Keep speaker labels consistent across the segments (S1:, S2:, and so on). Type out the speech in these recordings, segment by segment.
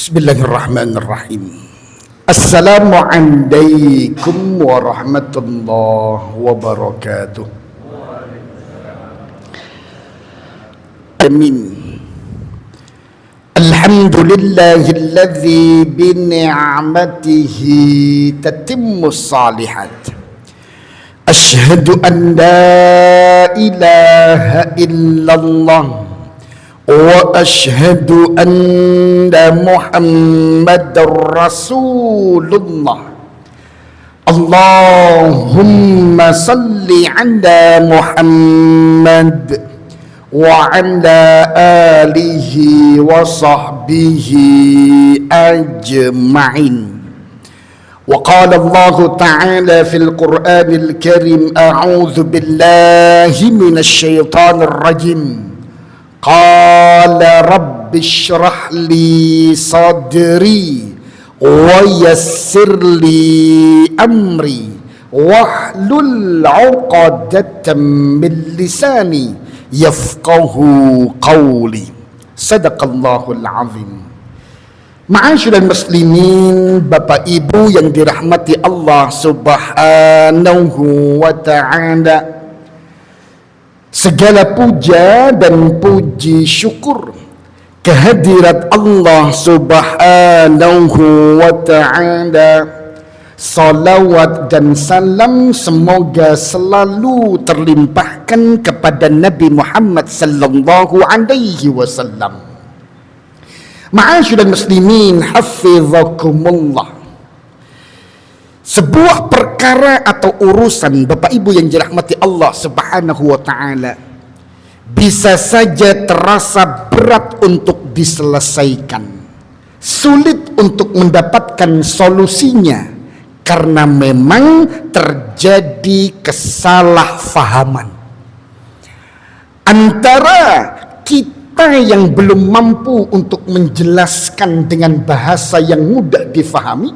S1: Bismillahirrahmanirrahim. Assalamualaikum warahmatullahi wabarakatuh. Amin. Alhamdulillahilladzi bi ni'matihi tatimmus salihat. Asyhadu an la ilaha illallah wa asyhadu anna Muhammadar Rasulullah. Allahumma salli ala Muhammad wa ala alihi wa sahbihi ajma'in. Wa qala Allah ta'ala fil Qur'anil Karim, a'udzu billahi minasy syaithanir rajim. Qala rabbi shrah li sadri wa yassir li amri wahlul 'uqdatam min lisani yafqahu qawli. Sadaqallahul azim. Ma'asyiral muslimin, Bapak Ibu yang dirahmati Allah Subhanahu wa ta'ala, segala puja dan puji syukur kehadirat Allah Subhanahu wa ta'ala. Salawat dan salam semoga selalu terlimpahkan kepada Nabi Muhammad sallallahu alaihi wasallam. Ma'asyiral muslimin, hafizakumullah. Sebuah perkara atau urusan, Bapak Ibu yang dirahmati Allah Subhanahu wa ta'ala, bisa saja terasa berat untuk diselesaikan, sulit untuk mendapatkan solusinya, karena memang terjadi kesalahpahaman antara kita yang belum mampu untuk menjelaskan dengan bahasa yang mudah difahami,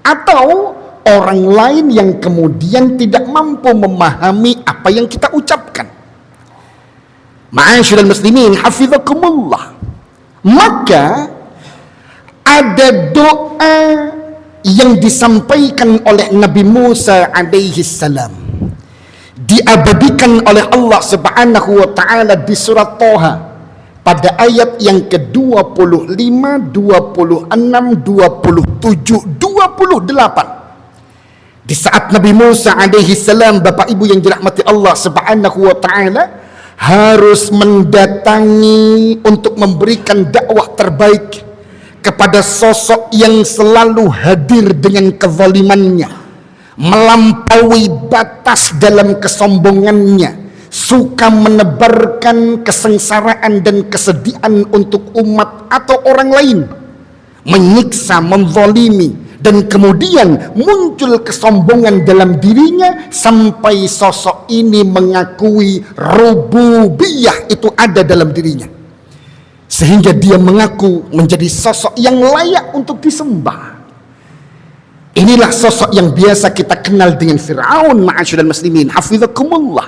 S1: atau orang lain yang kemudian tidak mampu memahami apa yang kita ucapkan. Ma'asyiral muslimin, hafizakumullah. Maka ada doa yang disampaikan oleh Nabi Musa alaihi salam, diabadikan oleh Allah Subhanahu wa ta'ala di surat Thaha pada ayat yang ke-25, 26, 27, 28. Di saat Nabi Musa alaihi salam, Bapak Ibu yang dirahmati Allah Subhanahu wa ta'ala, harus mendatangi untuk memberikan dakwah terbaik kepada sosok yang selalu hadir dengan kezalimannya, melampaui batas dalam kesombongannya, suka menebarkan kesengsaraan dan kesedihan untuk umat atau orang lain, menyiksa, menzalimi, dan kemudian muncul kesombongan dalam dirinya sampai sosok ini mengakui rububiyah itu ada dalam dirinya, sehingga dia mengaku menjadi sosok yang layak untuk disembah. Inilah sosok yang biasa kita kenal dengan Fir'aun, ma'asyiral muslimin, hafizakumullah.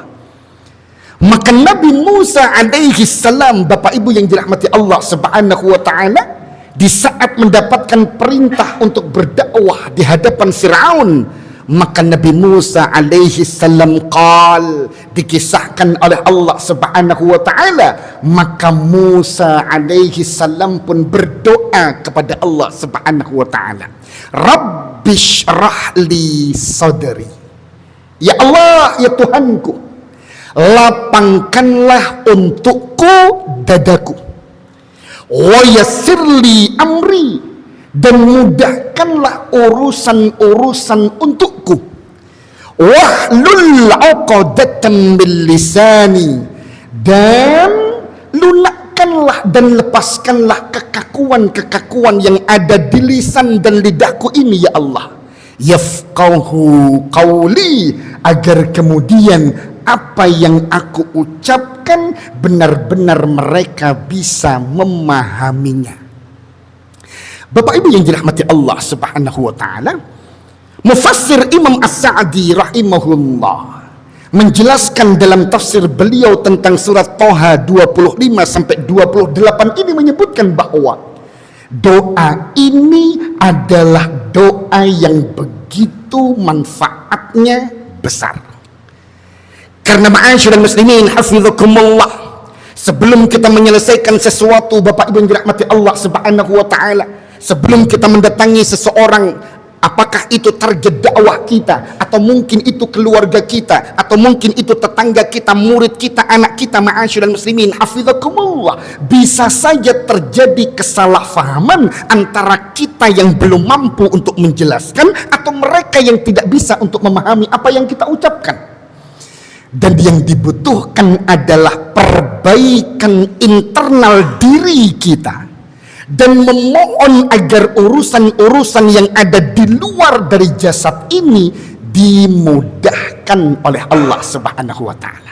S1: Maka Nabi Musa alaihi salam, Bapak Ibu yang dirahmati Allah Subhanahu wa ta'ala, di saat mendapatkan perintah untuk berdakwah di hadapan Fir'aun, maka Nabi Musa alaihi salam dikisahkan oleh Allah Subhanahu wa ta'ala, maka Musa alaihi salam pun berdoa kepada Allah Subhanahu wa ta'ala, Rabbi shrah li sadri. Ya Allah, ya Tuhanku, lapangkanlah untukku dadaku, wa yassirli amri, dan mudahkanlah urusan-urusan untukku, wahlul 'uqdatam min lisani, dan lunakkanlah dan lepaskanlah kekakuan-kekakuan yang ada di lisan dan lidahku ini, ya Allah, yafqahu qawli, agar kemudian apa yang aku ucapkan benar-benar mereka bisa memahaminya. Bapak Ibu yang dirahmati Allah Subhanahu wa ta'ala, Mufassir Imam As-Sa'di rahimahullah menjelaskan dalam tafsir beliau tentang surat Thaha 25 sampai 28 ini menyebutkan bahwa Doa ini adalah doa yang begitu manfaatnya besar. Karena ma'asyiral muslimin hafizakumullah, sebelum kita menyelesaikan sesuatu Bapak Ibu yang dirahmati Allah Subhanahu wa taala, sebelum kita mendatangi seseorang, apakah itu target dakwah kita, atau mungkin itu keluarga kita, atau mungkin itu tetangga kita, murid kita, anak kita, ma'asyiral muslimin hafizakumullah, bisa saja terjadi kesalahpahaman antara kita yang belum mampu untuk menjelaskan atau mereka yang tidak bisa untuk memahami apa yang kita ucapkan. Dan yang dibutuhkan adalah perbaikan internal diri kita, dan memohon agar urusan-urusan yang ada di luar dari jasad ini dimudahkan oleh Allah Subhanahu wa taala.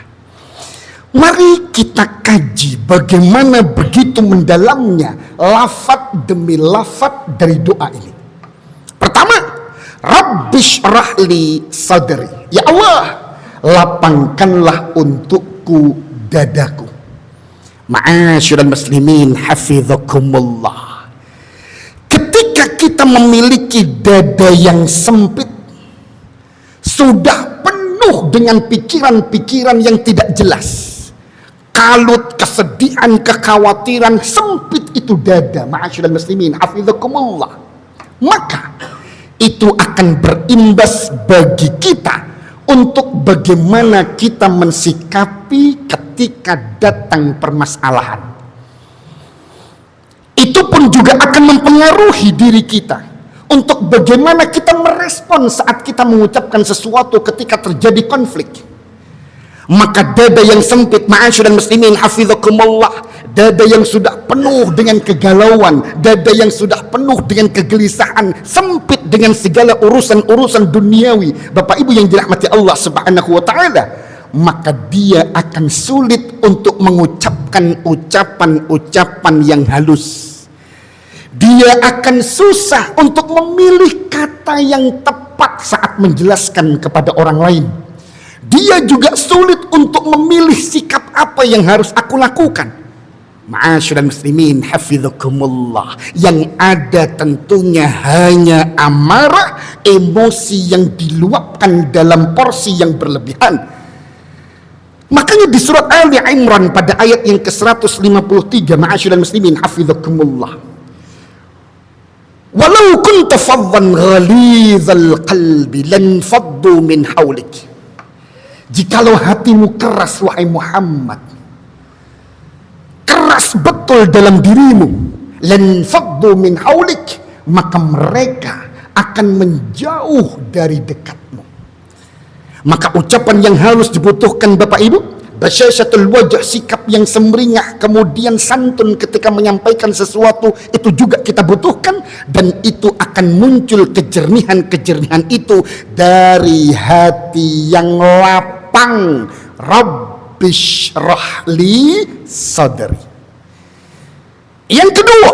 S1: Mari kita kaji bagaimana begitu mendalamnya lafaz demi lafaz dari doa ini. Pertama, Rabbishrahli sadri. Ya Allah, lapangkanlah untukku dadaku. Ma'asyiral muslimin hafizakumullah, ketika kita memiliki dada yang sempit, sudah penuh dengan pikiran-pikiran yang tidak jelas, kalut, kesedihan, kekhawatiran, sempit itu dada, ma'asyiral muslimin hafizakumullah, maka itu akan berimbas bagi kita untuk bagaimana kita mensikapi ketika datang permasalahan. Itu pun juga akan mempengaruhi diri kita untuk bagaimana kita merespon saat kita mengucapkan sesuatu ketika terjadi konflik. Maka dada yang sempit, ma'asyiral muslimin hafizakumullah, dada yang sudah penuh dengan kegalauan, dada yang sudah penuh dengan kegelisahan, sempit dengan segala urusan-urusan duniawi, Bapak Ibu yang dirahmati Allah Subhanahu wa taala, maka dia akan sulit untuk mengucapkan ucapan-ucapan yang halus. Dia akan susah untuk memilih kata yang tepat saat menjelaskan kepada orang lain. Dia juga sulit untuk memilih sikap apa yang harus aku lakukan. Ma'asyiral muslimin hafizakumullah, yang ada tentunya hanya amarah, emosi yang diluapkan dalam porsi yang berlebihan. Makanya di surat Ali Imran pada ayat yang ke-153, ma'asyiral muslimin hafizakumullah, walau kunta faddan ghalizal qalbi lan faddu min hawlik. Jikalau hatimu keras wahai Muhammad, keras betul dalam dirimu, lan faddu min haulik, maka mereka akan menjauh dari dekatmu. Maka ucapan yang halus dibutuhkan Bapak Ibu, basyasyatul wajah, sikap yang semeringah, kemudian santun ketika menyampaikan sesuatu, itu juga kita butuhkan, dan itu akan muncul kejernihan-kejernihan itu dari hati yang lapang. Rabbishrahli sadri. Yang kedua,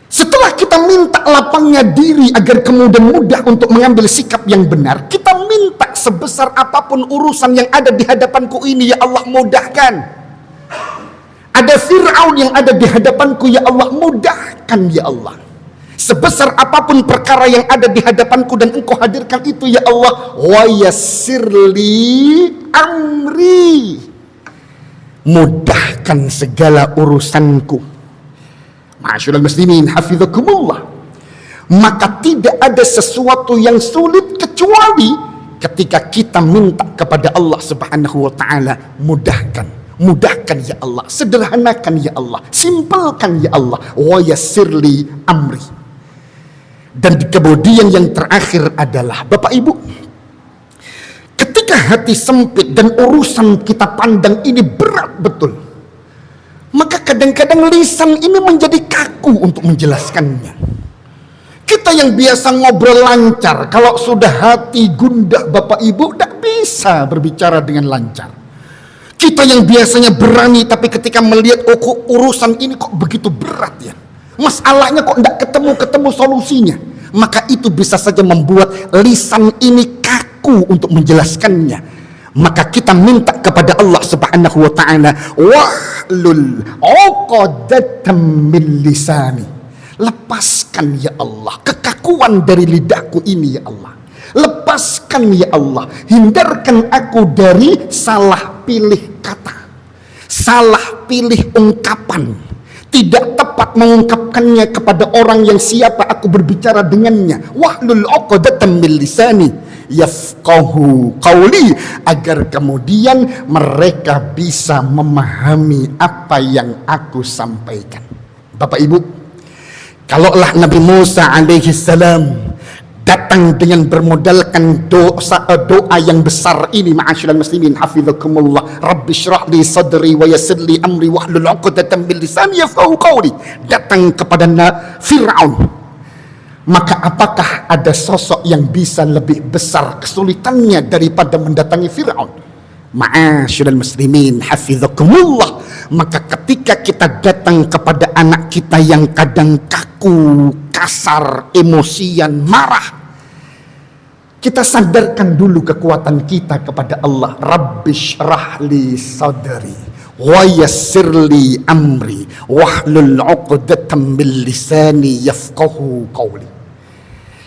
S1: setelah kita minta lapangnya diri agar kemudian mudah untuk mengambil sikap yang benar, kita minta sebesar apapun urusan yang ada di hadapanku ini, ya Allah mudahkan. Ada Fir'aun yang ada di hadapanku, ya Allah mudahkan, ya Allah. Sebesar apapun perkara yang ada di hadapanku dan engkau hadirkan itu, ya Allah, wa yassirli amri, mudahkan segala urusanku. Ma'asyiral muslimin hafizakumullah, maka tidak ada sesuatu yang sulit kecuali ketika kita minta kepada Allah Subhanahu wa taala, mudahkan ya Allah, sederhanakan ya Allah, simpelkan ya Allah, wa yassirli amri. Dan kemudian yang terakhir adalah Bapak Ibu, ketika hati sempit dan urusan kita pandang ini berat betul, maka kadang-kadang lisan ini menjadi kaku untuk menjelaskannya. Kita yang biasa ngobrol lancar, kalau sudah hati gundah Bapak Ibu, tidak bisa berbicara dengan lancar. Kita yang biasanya berani, tapi ketika melihat kok urusan ini kok begitu berat ya, masalahnya kok tidak ketemu solusinya, maka itu bisa saja membuat lisan ini kaku untuk menjelaskannya. Maka kita minta kepada Allah Subhanahu wa taala, wahlul 'uqdatam min lisani. Lepaskan ya Allah kekakuan dari lidahku ini ya Allah. Lepaskan ya Allah, hindarkan aku dari salah pilih kata, salah pilih ungkapan, tidak tepat mengungkapkannya kepada orang yang siapa aku berbicara dengannya. Wahlul 'uqdatam min lisani yafqahu qawli, agar kemudian mereka bisa memahami apa yang aku sampaikan. Bapak Ibu, kalaulah Nabi Musa alaihi salam datang dengan bermodalkan doa yang besar ini, ma'asyiral muslimin hafizakumullah, rabbi syrah li sadri wa yassir li amri wahlul 'uqdatam min lisani yafqahu qawli, datang kepada Fir'aun, maka apakah ada sosok yang bisa lebih besar kesulitannya daripada mendatangi Fir'aun? Ma'asyiral muslimin hafizakumullah, maka ketika kita datang kepada anak kita yang kadang kaku, kasar, emosian, marah, kita sadarkan dulu kekuatan kita kepada Allah. Rabbi syrah li sadri wa yassir li amri wahlul 'uqdatam min lisani yafqahu qawli.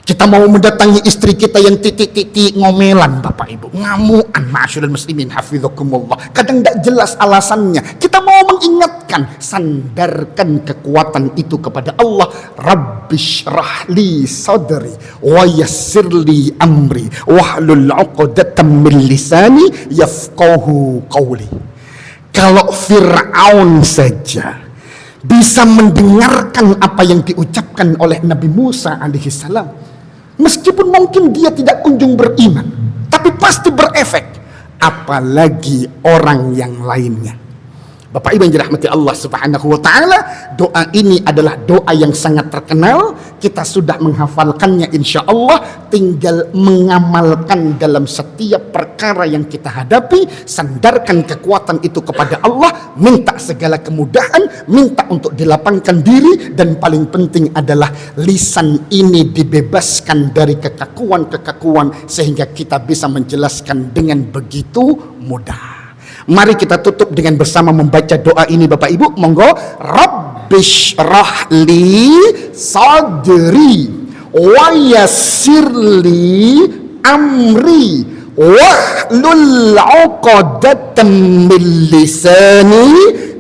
S1: Kita mau mendatangi istri kita yang titik-titik ngomelan, Bapak Ibu, ngamuan, ma'asyiral muslimin hafizakumullah, kadang tidak jelas alasannya. Kita mau mengingatkan, sandarkan kekuatan itu kepada Allah. Rabbi syrah li sadri wa yassir li amri wahlul 'uqdatam min lisani yafqahu qawli. Kalau Fir'aun saja bisa mendengarkan apa yang diucapkan oleh Nabi Musa alaihissalam, meskipun mungkin dia tidak kunjung beriman, tapi pasti berefek, apalagi orang yang lainnya. Bapak Ibu yang dirahmati Allah subhanahu wa ta'ala, doa ini adalah doa yang sangat terkenal. Kita sudah menghafalkannya insya Allah, tinggal mengamalkan dalam setiap perkara yang kita hadapi. Sandarkan kekuatan itu kepada Allah, minta segala kemudahan, minta untuk dilapangkan diri, dan paling penting adalah lisan ini dibebaskan dari kekakuan-kekakuan sehingga kita bisa menjelaskan dengan begitu mudah. Mari kita tutup dengan bersama membaca doa ini, Bapak Ibu. Monggo. Rabbi syrah li sadri wa yassir li amri wahlul 'uqdatam min lisani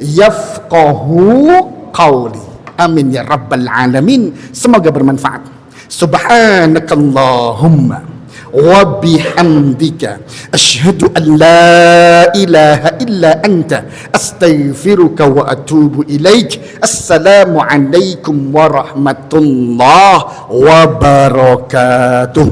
S1: yafqahu qawli. Amin ya rabbal alamin. Semoga bermanfaat. Subhanakallahumma wa bihamdika asyhadu an la ilaha illa anta astaghfiruka wa atubu ilaik. Assalamu alaikum warahmatullahi wabarakatuh.